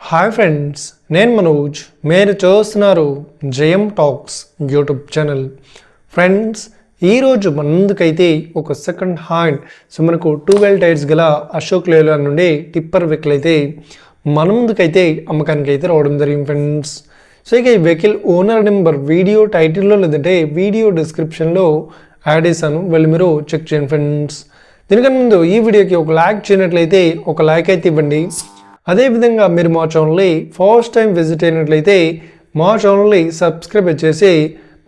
Hi friends, నేను మనోజ్. మీరు చూస్తున్నారు జయం టాక్స్ యూట్యూబ్ ఛానల్. ఫ్రెండ్స్, ఈరోజు మన ముందుకైతే ఒక సెకండ్ హ్యాండ్ మనకు 12 టైర్స్ గల అశోక్ లేలాండ్ నుండి టిప్పర్ వెహికల్ అయితే మన ముందుకైతే అమ్మకానికి అయితే రావడం జరిగింది ఫ్రెండ్స్. సో ఇక ఈ వెహికల్ ఓనర్ నెంబర్ వీడియో టైటిల్లో లేదంటే వీడియో డిస్క్రిప్షన్లో యాడ్ చేశాను, వెళ్ళి మీరు చెక్ చేయండి ఫ్రెండ్స్. దీనికన్నా ముందు ఈ వీడియోకి ఒక లైక్ చేయనట్లయితే ఒక లైక్ అయితే ఇవ్వండి. అదేవిధంగా మీరు మా ఛానల్ని ఫస్ట్ టైం విజిట్ అయినట్లయితే మా ఛానల్ని సబ్స్క్రైబ్ చేసి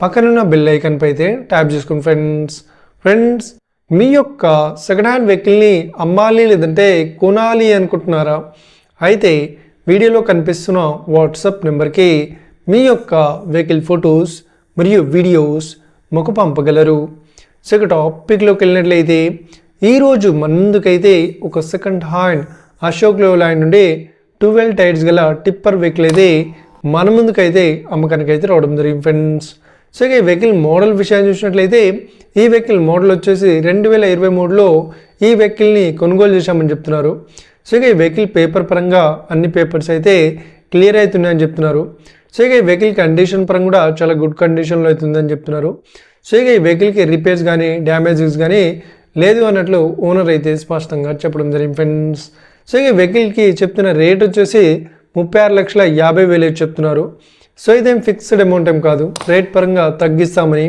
పక్కనున్న బెల్ ఐకాన్ పై అయితే ట్యాప్ చేసుకోండి ఫ్రెండ్స్. మీ యొక్క సెకండ్ హ్యాండ్ వెహికల్ని అమ్మాలి లేదంటే కొనాలి అనుకుంటున్నారా? అయితే వీడియోలో కనిపిస్తున్న వాట్సాప్ నెంబర్కి మీ యొక్క వెహికల్ ఫొటోస్ మరియు వీడియోస్ మాకు పంపగలరు. సో ఇక టాపిక్లోకి వెళ్ళినట్లయితే ఈరోజు మన ముందుకైతే ఒక సెకండ్ హ్యాండ్ అశోక్ లేలాండ్ నుండి 12 టైర్స్ గల టిప్పర్ వెహికల్ అయితే మన ముందుకైతే అమ్మకానికి అయితే రావడం జరిగింది ఫ్రెండ్స్. సో ఇక ఈ వెహికల్ మోడల్ విషయాన్ని చూసినట్లయితే ఈ వెహికల్ మోడల్ వచ్చేసి 2023లో ఈ వెహికల్ని కొనుగోలు చేశామని చెప్తున్నారు. సో ఇక ఈ వెహికల్ పేపర్ పరంగా అన్ని పేపర్స్ అయితే క్లియర్ అవుతున్నాయని చెప్తున్నారు. సో ఇక ఈ వెహికల్ కండిషన్ పరంగా కూడా చాలా గుడ్ కండిషన్లో అవుతుందని చెప్తున్నారు. సో ఇక ఈ వెహికల్కి రిపేర్స్ కానీ డ్యామేజెస్ కానీ లేదు అన్నట్లు ఓనర్ అయితే స్పష్టంగా చెప్పడం జరిగింది ఫ్రెండ్స్. సో ఈ వెహికల్కి చెప్తున్న రేట్ వచ్చేసి 36,50,000 చెప్తున్నారు. సో ఇదేం ఫిక్స్డ్ అమౌంట్ ఏం కాదు, రేట్ పరంగా తగ్గిస్తామని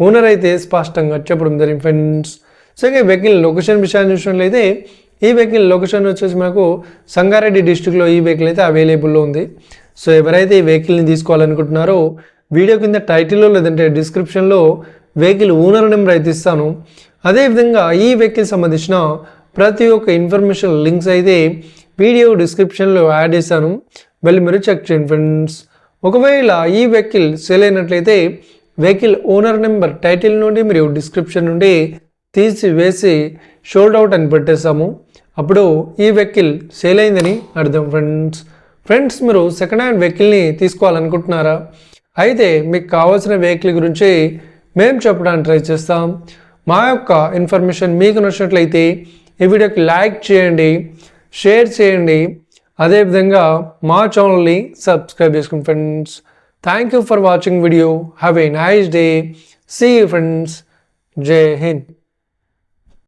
ఓనర్ అయితే స్పష్టంగా చెప్పడం జరిగింది ఫ్రెండ్స్. సో ఈ వెహికల్ లొకేషన్ విషయాన్ని చూసినట్లయితే ఈ వెహికల్ లొకేషన్ వచ్చేసి మనకు సంగారెడ్డి డిస్టిక్లో ఈ వెహికల్ అయితే అవైలబుల్లో ఉంది. సో ఎవరైతే ఈ వెహికల్ని తీసుకోవాలనుకుంటున్నారో వీడియో కింద టైటిల్లో లేదంటే డిస్క్రిప్షన్లో వెహికల్ ఓనర్ నెంబర్ అయితే ఇస్తాను. అదేవిధంగా ఈ వెహికల్ సంబంధించిన ప్రతి ఒక్క ఇన్ఫర్మేషన్ లింక్స్ అయితే వీడియో డిస్క్రిప్షన్లో యాడ్ చేశాను, వెళ్ళి మీరు చెక్ చేయండి ఫ్రెండ్స్. ఒకవేళ ఈ వెహికల్ సేల్ అయినట్లయితే వెహికల్ ఓనర్ నెంబర్ టైటిల్ నుండి మరియు డిస్క్రిప్షన్ నుండి తీసివేసి షోల్డ్ అవుట్ అని పెట్టేస్తాము. అప్పుడు ఈ వెహికల్ సేల్ అయిందని అర్థం ఫ్రెండ్స్. మీరు సెకండ్ హ్యాండ్ వెహికల్ని తీసుకోవాలనుకుంటున్నారా? అయితే మీకు కావాల్సిన వెహికల్ గురించి మేము చెప్పడానికి ట్రై చేస్తాం. మా యొక్క ఇన్ఫర్మేషన్ మీకు నచ్చినట్లయితే ఈ వీడియోకి లైక్ చేయండి, షేర్ చేయండి, అదేవిధంగా మా ఛానల్ని సబ్స్క్రైబ్ చేసుకోండి friends. Thank you for watching video. Have a nice day. See you friends. Jai Hind.